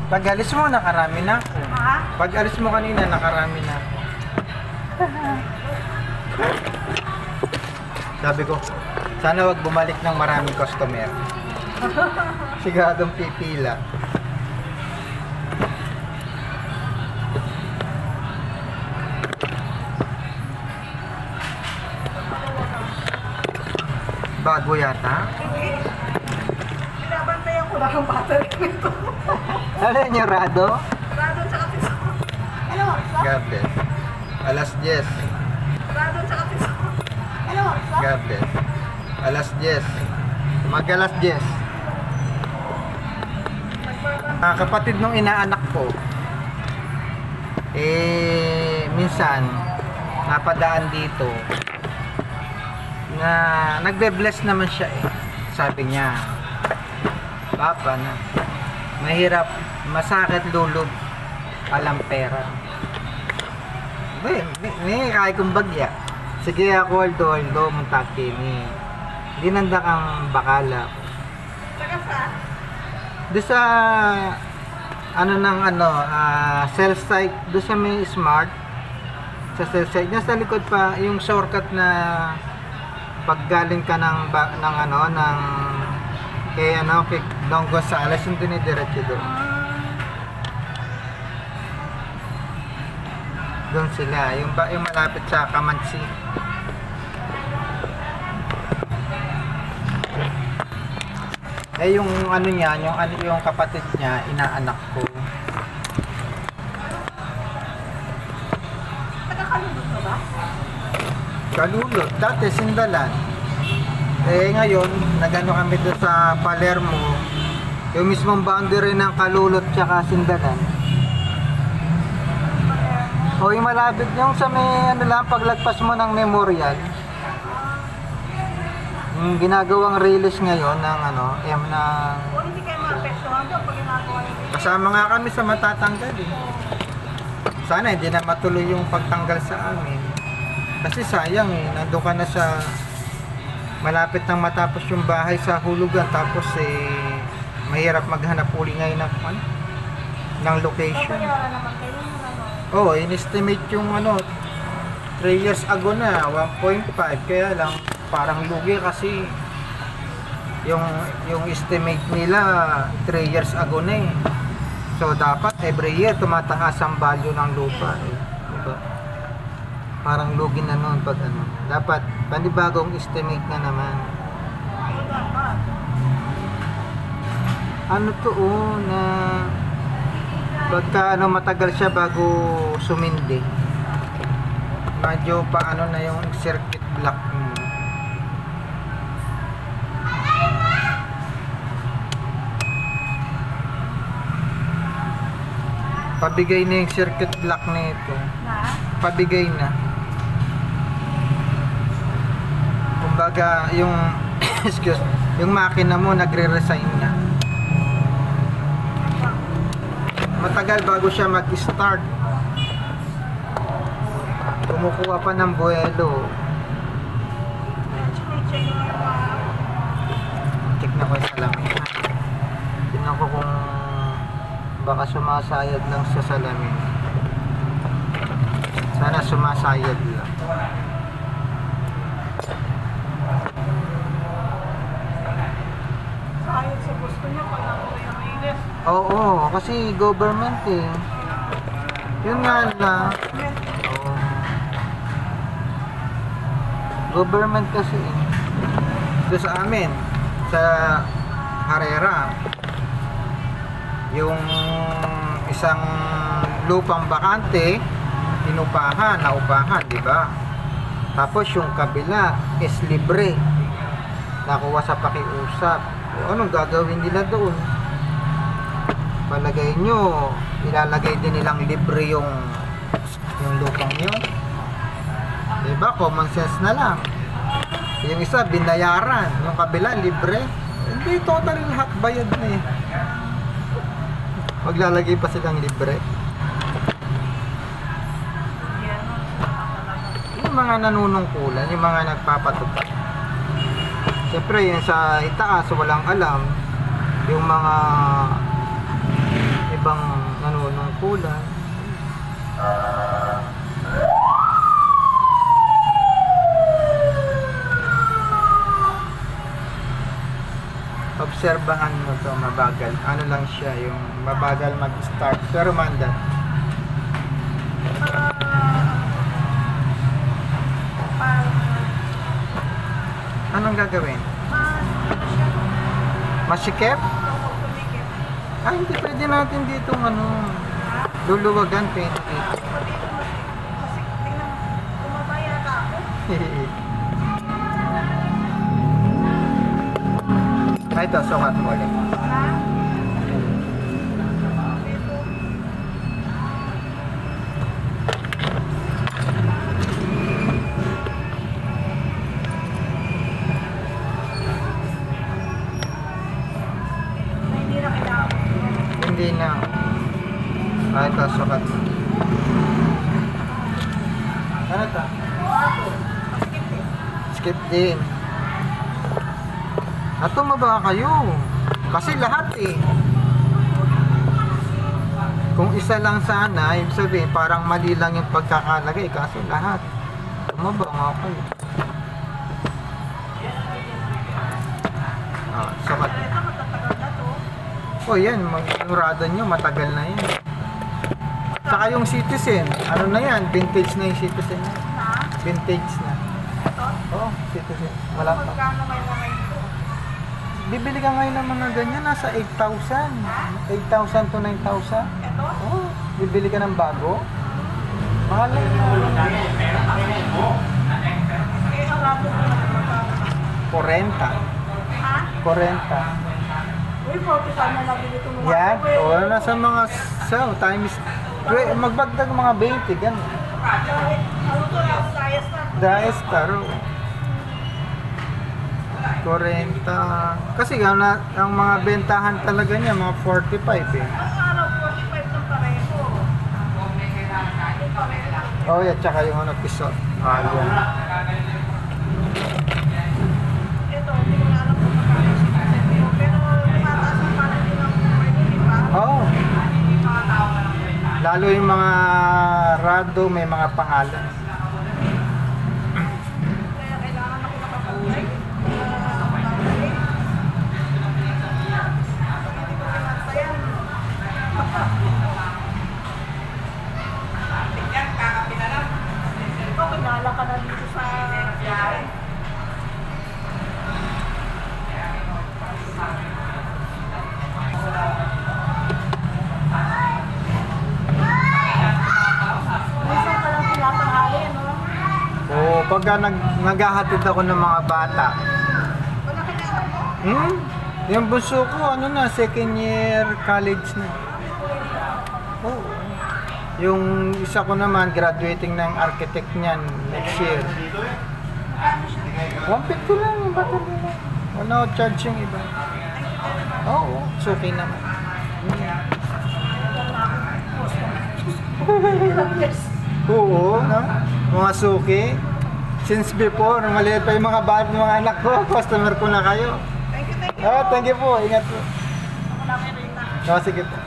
Pag alis mo, nakarami na ako. Ha? Pag alis mo kanina, nakarami na ako. Sabi ko, sana wag bumalik ng maraming customer. Siguradong pipila. Bago yata. Binabantayan ko lang ang battery nito. Ano yun yung rado? Rado sa kapiso. Hello, stop. God bless. Alas 10. Rado sa kapiso. Hello, stop. God bless. Alas 10. Mag-alas 10. Kapatid nung inaanak ko, minsan, napadaan dito, na nagbe-bless naman siya eh. Sabi niya, Papa, na mahirap, masakit lulog, alam pera. Hindi, kaya kong bagya. Sige ako, Aldo, muntak kini. Hindi nanda kang bakala. Taga saan? Doon sa, cell site, doon sa may smart, sa cell site, nasa likod pa, yung shortcut na paggaling ka ng kay Don Gonzales, yung dinidiretso doon. Doon sila, yung malapit sa Kamansi. Yung yung kapatid niya, inaanak ko. Taga Kalulot ka ba? Kalulot, dati Sindalan. Ngayon, nagano kami doon sa Palermo, yung mismong boundary ng Kalulot tsaka Sindalan. O yung malapit yung sa may paglagpas mo ng Memorial. Yung ginagawang release ngayon ng O hindi kayo maapektuhan doon pag ginagawa yung kasama nga kami sa matatanggal eh. Sana hindi na matuloy yung pagtanggal sa amin. Kasi sayang eh, nandun ka na sa malapit nang matapos yung bahay sa hulugan, tapos mahirap maghanap uli ngayon ng location. Wala naman kayo Oo, in-estimate yung 3 years ago na 1.5, kaya lang parang lugi kasi yung estimate nila 3 years ago na eh. So dapat every year tumataas ang value ng lupa eh. Diba? Parang lugi na noon pag dapat panibagong estimate na naman. Na pagka matagal siya bago sumindi, medyo na yung circuit block mo. Pabigay na yung circuit block nito. Pabigay na. Kumbaga yung yung makina mo nagre-resign na. Matagal bago siya mag-start. Kumukuha pa ng buwelo. Check na ko yung salamin. Tingnan ko kung baka sumasayad lang sa salamin. Sana sumasayad lang. sayad sa gusto niya pag ako yung release. Oo, kasi government eh. Yun nga na. Oo. Government kasi eh. Doon sa amin, sa Harera, yung isang lupang bakante, naupahan, di ba? Tapos yung kabila is libre. Nakuha sa pakiusap. O anong gagawin nila doon? Palagay nyo, ilalagay din nilang libre yung lupang yun. Diba? Common sense na lang. Yung isa, binayaran. Yung kabila, libre. Hindi, total lahat bayad na eh. Maglalagay pa silang libre. Yung mga nanunungkulan, yung mga nagpapatupad. Siyempre, yung sa itaas, walang alam. Yung mga ibang obserbahan mo to, mabagal. Ano lang siya, yung mabagal mag-start. Pero mandat. Anong gagawin? Masikip? Ah, hindi pwede natin dito luluwagan pwede dito. Ah, ito, sukat mo ulit. Hindi na. Ah, ito, sukat mo. Ano ito? Skip din. At tumaba kayo. Kasi lahat eh. Kung isa lang sana, ibig sabihin parang mali lang yung pagkakalagay. Kasi lahat. Tumaba nga kayo. Ah, sukat. Oh, yan. Magurado nyo. Matagal na yan. Saka yung Citizen. Ano na yan? Vintage na yung Citizen. Vintage na. Oh, Citizen. Wala pa. Bibili ka ngayon ng mga ganyan, nasa 8,000. 8,000 to 9,000. Ito? Oh, bibili ka ng bago. Mahal na yun. Eh, ang rato ko na 40. Ha? 40. Uy, 45 na lang dito mo. Yan. O, nasa mga times. Magbagdag mga 20. Ganun. Ano to na? Sayas na. Dahil star. 40. Kasi ang mga bentahan talaga niya, mga 45 eh. Ang araw, 45 ng pareho. Oh, yeah, tsaka yung piso. Ah, yan. Ito, hindi ko na alam kung magkano si Citizen. Pero tumataas ang parang din ng pwede, di ba? Oh. Lalo yung mga rado, may mga pangalan. Kaya kailangan ako nakapag-check. Ito, kinala ka na dito sa... Minsan ka lang pinapanghali, no? Oo, pagka naghahatid ako ng mga bata. Wala ka na ako. Yung bunso ko, second year college na. Oo. Yung isa ko naman, graduating ng architect niyan next year. 150 lang yung bata nila. Wala ko charge yung iba. Oo, it's okay naman. Oo, no? Mga suki. Since before, maliit pa yung mga bata ng mga anak ko, customer ko na kayo. Thank you, thank you. Ah, thank you po. Ingat po. Ako na rin na. Sige po.